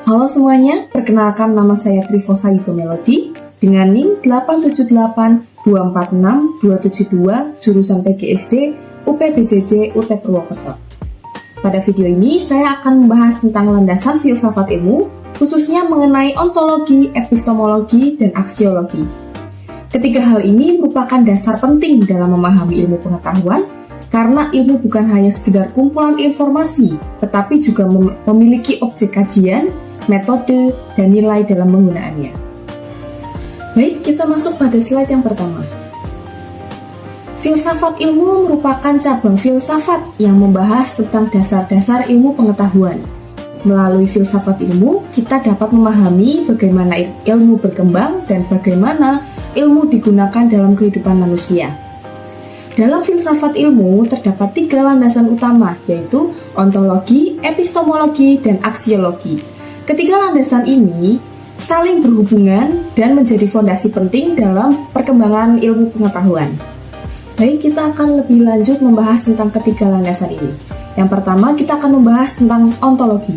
Halo semuanya, perkenalkan nama saya Trifosa Yugo Melody dengan NIM 878246272 jurusan PGSD UPBJJ UT Purwokerto. Pada video ini saya akan membahas tentang landasan filsafat ilmu, khususnya mengenai ontologi, epistemologi, dan aksiologi. Ketiga hal ini merupakan dasar penting dalam memahami ilmu pengetahuan, karena ilmu bukan hanya sekedar kumpulan informasi, tetapi juga memiliki objek kajian, metode, dan nilai dalam penggunaannya. Baik, kita masuk pada slide yang pertama. Filsafat ilmu merupakan cabang filsafat yang membahas tentang dasar-dasar ilmu pengetahuan. Melalui filsafat ilmu, kita dapat memahami bagaimana ilmu berkembang dan bagaimana ilmu digunakan dalam kehidupan manusia. Dalam filsafat ilmu terdapat 3 landasan utama, yaitu ontologi, epistemologi, dan aksiologi. Ketiga landasan ini saling berhubungan dan menjadi fondasi penting dalam perkembangan ilmu pengetahuan. Baik, kita akan lebih lanjut membahas tentang ketiga landasan ini. Yang pertama, kita akan membahas tentang ontologi.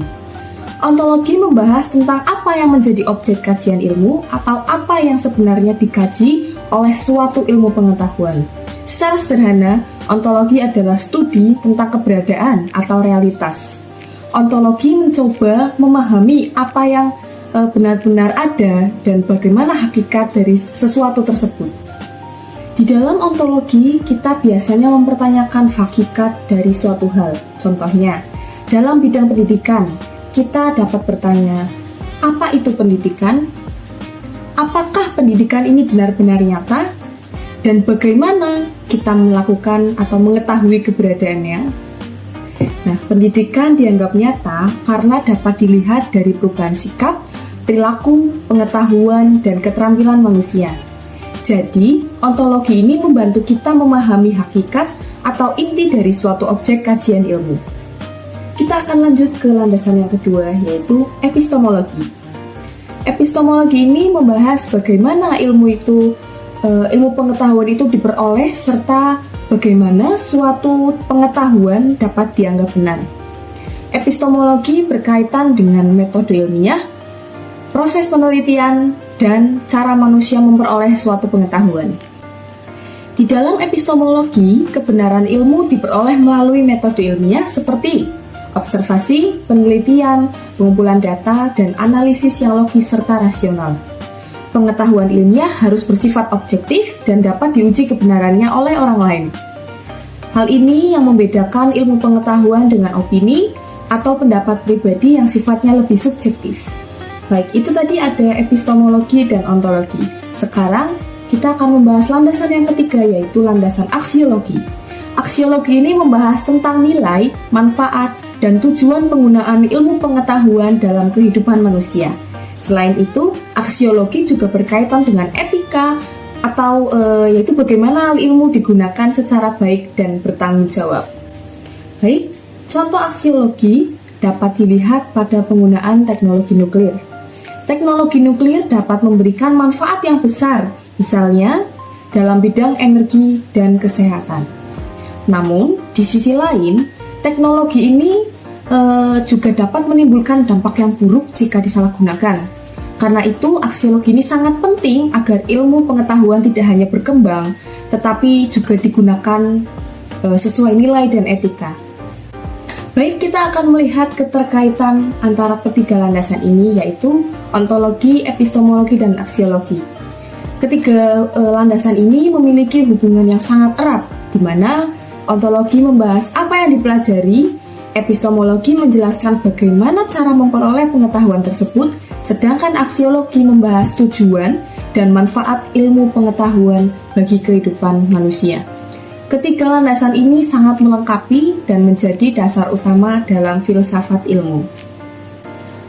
Ontologi membahas tentang apa yang menjadi objek kajian ilmu atau apa yang sebenarnya dikaji oleh suatu ilmu pengetahuan. Secara sederhana, ontologi adalah studi tentang keberadaan atau realitas. Ontologi mencoba memahami apa yang benar-benar ada dan bagaimana hakikat dari sesuatu tersebut. Di dalam ontologi, kita biasanya mempertanyakan hakikat dari suatu hal. Contohnya, dalam bidang pendidikan, kita dapat bertanya, apa itu pendidikan? Apakah pendidikan ini benar-benar nyata? Dan bagaimana kita melakukan atau mengetahui keberadaannya? Nah, pendidikan dianggap nyata karena dapat dilihat dari perubahan sikap, perilaku, pengetahuan, dan keterampilan manusia. Jadi, ontologi ini membantu kita memahami hakikat atau inti dari suatu objek kajian ilmu. Kita akan lanjut ke landasan yang kedua, yaitu epistemologi. Epistemologi ini membahas bagaimana ilmu pengetahuan itu diperoleh serta bagaimana suatu pengetahuan dapat dianggap benar. Epistemologi berkaitan dengan metode ilmiah, proses penelitian, dan cara manusia memperoleh suatu pengetahuan. Di dalam epistemologi, kebenaran ilmu diperoleh melalui metode ilmiah seperti observasi, penelitian, pengumpulan data, dan analisis yang logis serta rasional. Pengetahuan ilmiah harus bersifat objektif dan dapat diuji kebenarannya oleh orang lain. Hal ini yang membedakan ilmu pengetahuan dengan opini atau pendapat pribadi yang sifatnya lebih subjektif. Baik, itu tadi ada epistemologi dan ontologi. Sekarang kita akan membahas landasan yang ketiga, yaitu landasan aksiologi. Aksiologi ini membahas tentang nilai, manfaat, dan tujuan penggunaan ilmu pengetahuan dalam kehidupan manusia. Selain itu, aksiologi juga berkaitan dengan etika atau yaitu bagaimana ilmu digunakan secara baik dan bertanggung jawab. Baik, contoh aksiologi dapat dilihat pada penggunaan teknologi nuklir. Teknologi nuklir dapat memberikan manfaat yang besar, misalnya dalam bidang energi dan kesehatan. Namun, di sisi lain, teknologi ini juga dapat menimbulkan dampak yang buruk jika disalahgunakan. Karena itu, aksiologi ini sangat penting agar ilmu pengetahuan tidak hanya berkembang, tetapi juga digunakan sesuai nilai dan etika. Baik, kita akan melihat keterkaitan antara ketiga landasan ini, yaitu ontologi, epistemologi, dan aksiologi. Ketiga landasan ini memiliki hubungan yang sangat erat, di mana ontologi membahas apa yang dipelajari, epistemologi menjelaskan bagaimana cara memperoleh pengetahuan tersebut, sedangkan aksiologi membahas tujuan dan manfaat ilmu pengetahuan bagi kehidupan manusia. Ketiga landasan ini sangat melengkapi dan menjadi dasar utama dalam filsafat ilmu.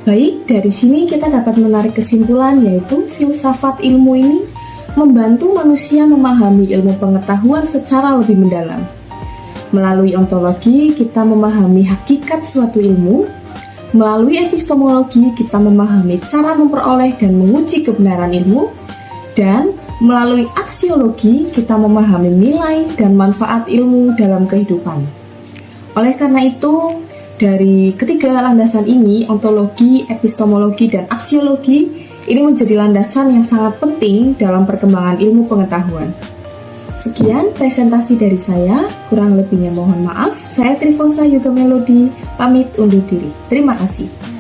Baik, dari sini kita dapat menarik kesimpulan, yaitu filsafat ilmu ini membantu manusia memahami ilmu pengetahuan secara lebih mendalam. Melalui ontologi, kita memahami hakikat suatu ilmu. Melalui epistemologi, kita memahami cara memperoleh dan menguji kebenaran ilmu. Dan melalui aksiologi, kita memahami nilai dan manfaat ilmu dalam kehidupan. Oleh karena itu, Dari ketiga landasan ini, ontologi, epistemologi, dan aksiologi, ini menjadi landasan yang sangat penting dalam perkembangan ilmu pengetahuan. Sekian presentasi dari saya, kurang lebihnya mohon maaf. Saya Trifosa Yoga Melody, pamit undur diri. Terima kasih.